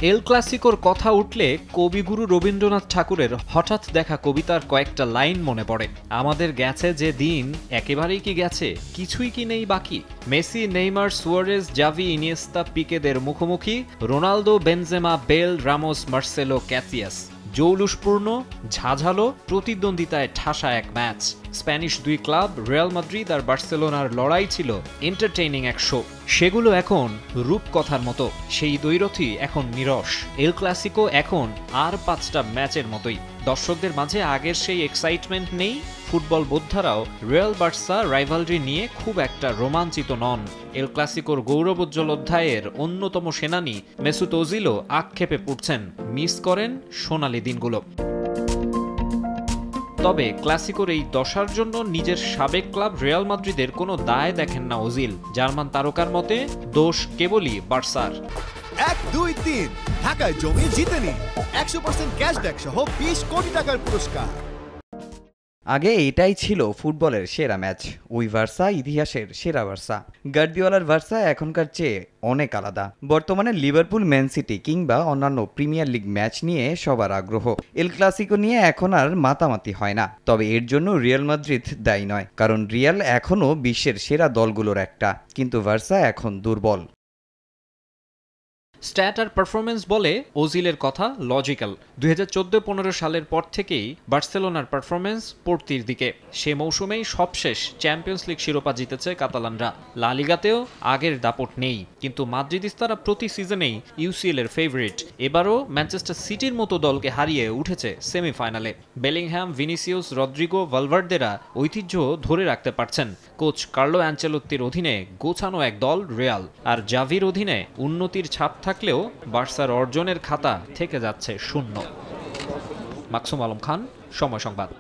এল ক্লাসিকোর কথা উঠলে কবিগুরু রবীন্দ্রনাথ ঠাকুরের হঠাৎ দেখা কবিতার কয়েকটা লাইন মনে পড়ে। আমাদের গেছে যে দিন একেবারেই কি গেছে, কিছুই কি নেই বাকি। Messi, Neymar, Suarez, Xavi, Iniesta, পিকেদের মুখোমুখি Ronaldo, Benzema, Bale, Ramos, Marcelo, Casillas. জৌলুসপূর্ণ, ঝাঝালো, প্রতিদ্বন্দ্বিতায় ঠাসা এক ম্যাচ। স্প্যানিশ দুই ক্লাব রিয়াল মাদ্রিদ আর বার্সেলোনার লড়াই ছিল এন্টারটেইনিং এক শো। সেগুলো এখন রূপকথার মতো, সেই দ্বৈরথই এখন নিরস। এল ক্লাসিকো এখন আর 5টা ম্যাচের মতোই। দর্শকদের মাঝে আগের সেই এক্সাইটমেন্ট নেই। ফুটবল বোদ্ধারাও রিয়াল বার্সা রাইভালরি নিয়ে খুব একটা রোমাঞ্চিত নন। এল ক্লাসিকোর গৌরবোজ্জ্বল অধ্যায়ের অন্যতম সেনানী মেসুত ওজিলও আক্ষেপে পড়ছেন, মিস করেন সোনালি দিনগুলো। তবে ক্লাসিকোর এই দশার জন্য নিজের সাবেক ক্লাব রিয়াল মাদ্রিদের কোনো দায় দেখেন না ওজিল। জার্মান তারকার মতে দোষ কেবলই বার্সার। 1-2-3 ঢাকায় জমি জিতে নিন 100% ক্যাশব্যাক সহ 20 কোটি টাকার পুরস্কার। আগে এটাই ছিল ফুটবলের সেরা ম্যাচ, ওই ভার্সা ইতিহাসের সেরা ভার্সা। গার্দিওলার ভার্সা এখনকার চেয়ে অনেক আলাদা। বর্তমানে লিভারপুল, ম্যান সিটি কিংবা অন্যান্য প্রিমিয়ার লিগ ম্যাচ নিয়ে সবার আগ্রহ। এল ক্লাসিকো নিয়ে এখন আর মাতামাতি হয় না। তবে এর জন্য রিয়াল মাদ্রিদ দায়ী নয়, কারণ রিয়াল এখনও বিশ্বের সেরা দলগুলোর একটা, কিন্তু ভার্সা এখন দুর্বল। স্ট্যাট আর পারফরমেন্স বলে ওজিলের কথা লজিক্যাল। 2014-15 সালের পর থেকেই বার্সেলোনার পারফরমেন্স পড়তির দিকে। সে মৌসুমেই সবশেষ চ্যাম্পিয়ন্স লিগ শিরোপা জিতেছে কাতালানরা। লা লিগাতেও আগের দাপট নেই, কিন্তু মাদ্রিদিস্তারা প্রতি সিজনেই ইউসিএল এর ফেভারিট। এবারও ম্যানচেস্টার সিটির মতো দলকে হারিয়ে উঠেছে সেমিফাইনালে। বেলিংহ্যাম, ভিনিসিয়াস, রদ্রিগো, ভালভার্দেরা ঐতিহ্য ধরে রাখতে পারছেন। কোচ কার্লো অ্যাঞ্চেলোত্তির অধীনে গোছানো এক দল রিয়াল, আর জাভির অধীনে উন্নতির ছাপ থাকলেও বার্সার অর্জনের খাতা থেকে যাচ্ছে শূন্য। মাকসুম আলম খান, সময় সংবাদ।